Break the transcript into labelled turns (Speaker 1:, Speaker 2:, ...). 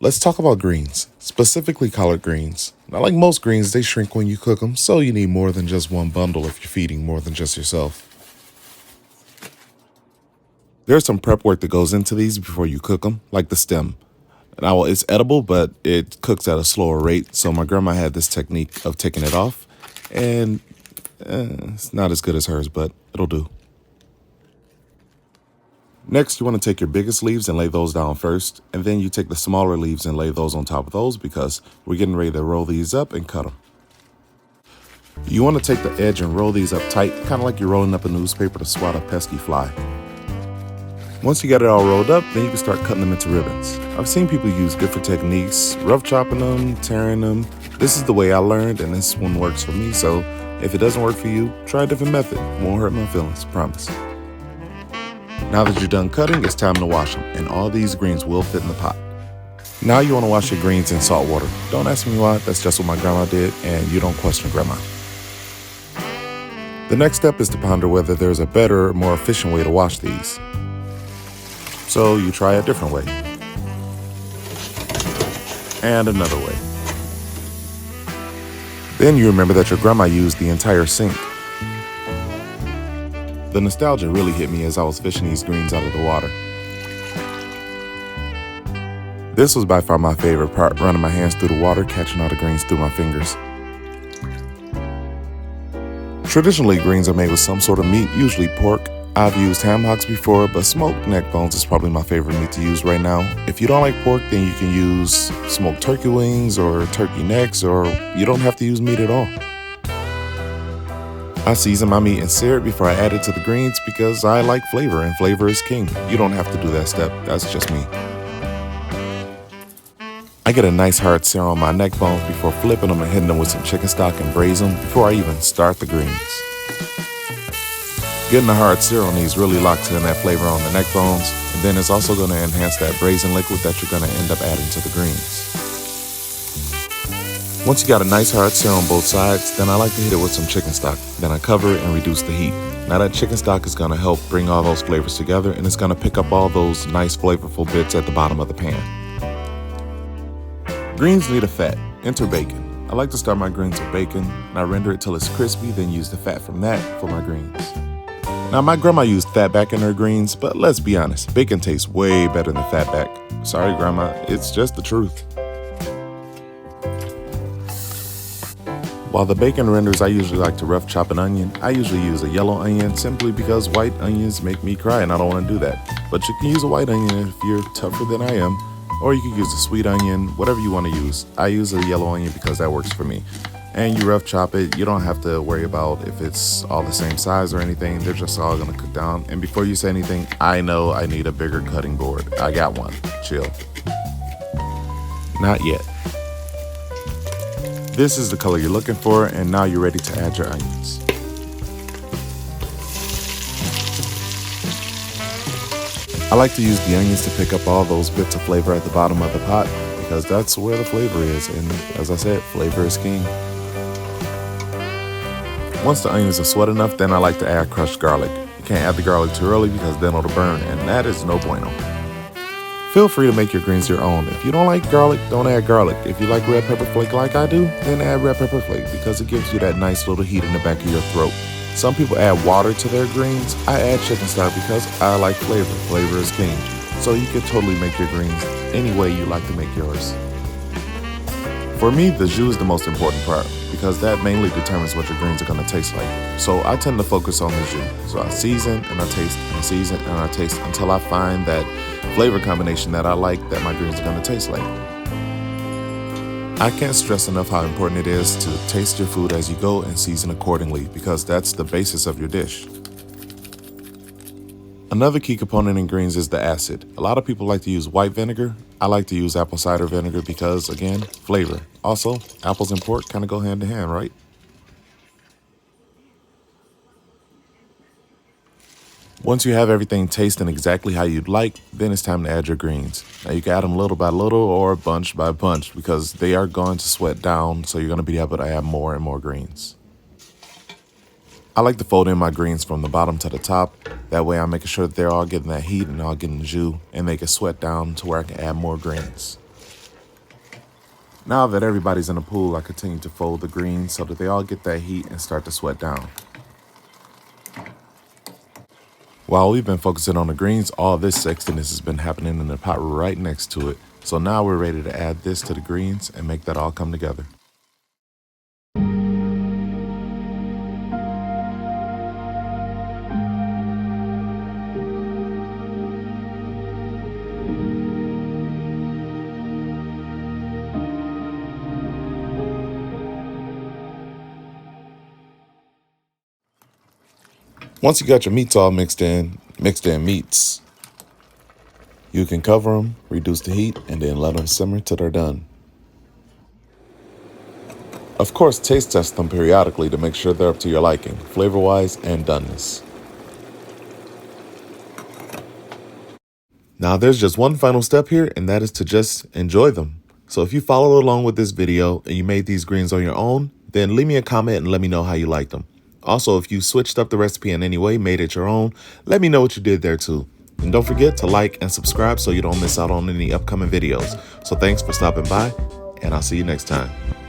Speaker 1: Let's talk about greens, specifically collard greens. Now, like most greens, they shrink when you cook them, so you need more than just one bundle if you're feeding more than just yourself. There's some prep work that goes into these before you cook them, like the stem. Now, it's edible, but it cooks at a slower rate, so my grandma had this technique of taking it off, and it's not as good as hers, but it'll do. Next, you want to take your biggest leaves and lay those down first, and then you take the smaller leaves and lay those on top of those because we're getting ready to roll these up and cut them. You want to take the edge and roll these up tight, kind of like you're rolling up a newspaper to swat a pesky fly. Once you got it all rolled up, then you can start cutting them into ribbons. I've seen people use different techniques, rough chopping them, tearing them. This is the way I learned, and this one works for me, so if it doesn't work for you, try a different method. Won't hurt my feelings, promise. Now that you're done cutting, it's time to wash them, and all these greens will fit in the pot. Now you want to wash your greens in salt water. Don't ask me why, that's just what my grandma did, and you don't question grandma. The next step is to ponder whether there's a better, more efficient way to wash these. So you try a different way. And another way. Then you remember that your grandma used the entire sink. The nostalgia really hit me as I was fishing these greens out of the water. This was by far my favorite part, running my hands through the water, catching all the greens through my fingers. Traditionally, greens are made with some sort of meat, usually pork. I've used ham hocks before, but smoked neck bones is probably my favorite meat to use right now. If you don't like pork, then you can use smoked turkey wings or turkey necks, or you don't have to use meat at all. I season my meat and sear it before I add it to the greens because I like flavor, and flavor is king. You don't have to do that step, that's just me. I get a nice hard sear on my neck bones before flipping them and hitting them with some chicken stock and braise them before I even start the greens. Getting a hard sear on these really locks in that flavor on the neck bones, and then it's also going to enhance that braising liquid that you're going to end up adding to the greens. Once you got a nice hard sear on both sides, then I like to hit it with some chicken stock. Then I cover it and reduce the heat. Now that chicken stock is going to help bring all those flavors together, and it's going to pick up all those nice flavorful bits at the bottom of the pan. Greens need a fat. Enter bacon. I like to start my greens with bacon, and I render it till it's crispy, then use the fat from that for my greens. Now, my grandma used fatback in her greens, but let's be honest, bacon tastes way better than fatback. Sorry, grandma, it's just the truth. While the bacon renders, I usually like to rough chop an onion. I usually use a yellow onion simply because white onions make me cry and I don't want to do that. But you can use a white onion if you're tougher than I am, or you can use a sweet onion, whatever you want to use. I use a yellow onion because that works for me. And you rough chop it, you don't have to worry about if it's all the same size or anything. They're just all gonna cook down. And before you say anything, I know I need a bigger cutting board. I got one, chill. Not yet. This is the color you're looking for, and now you're ready to add your onions. I like to use the onions to pick up all those bits of flavor at the bottom of the pot because that's where the flavor is, and as I said, flavor is king. Once the onions are sweat enough, then I like to add crushed garlic. You can't add the garlic too early because then it'll burn, and that is no bueno. Feel free to make your greens your own. If you don't like garlic, don't add garlic. If you like red pepper flake like I do, then add red pepper flake because it gives you that nice little heat in the back of your throat. Some people add water to their greens. I add chicken stock because I like flavor. Flavor is king. So you can totally make your greens any way you like to make yours. For me, the jus is the most important part because that mainly determines what your greens are going to taste like. So I tend to focus on the jus. So I season and I taste and I season and I taste until I find that flavor combination that I like that my greens are going to taste like. I can't stress enough how important it is to taste your food as you go and season accordingly because that's the basis of your dish. Another key component in greens is the acid. A lot of people like to use white vinegar. I like to use apple cider vinegar because, again, flavor. Also, apples and pork kind of go hand in hand, right? Once you have everything tasting exactly how you'd like, then it's time to add your greens. Now you can add them little by little or bunch by bunch because they are going to sweat down, so you're going to be able to add more and more greens. I like to fold in my greens from the bottom to the top. That way I'm making sure that they're all getting that heat and all getting the jus, and they can sweat down to where I can add more greens. Now that everybody's in the pool, I continue to fold the greens so that they all get that heat and start to sweat down. While we've been focusing on the greens, all this sexiness has been happening in the pot right next to it. So now we're ready to add this to the greens and make that all come together. Once you got your meats all mixed in meats, you can cover them, reduce the heat, and then let them simmer till they're done. Of course, taste test them periodically to make sure they're up to your liking, flavor-wise and doneness. Now there's just one final step here, and that is to just enjoy them. So if you followed along with this video and you made these greens on your own, then leave me a comment and let me know how you like them. Also, if you switched up the recipe in any way, made it your own, let me know what you did there too. And don't forget to like and subscribe so you don't miss out on any upcoming videos. So thanks for stopping by, and I'll see you next time.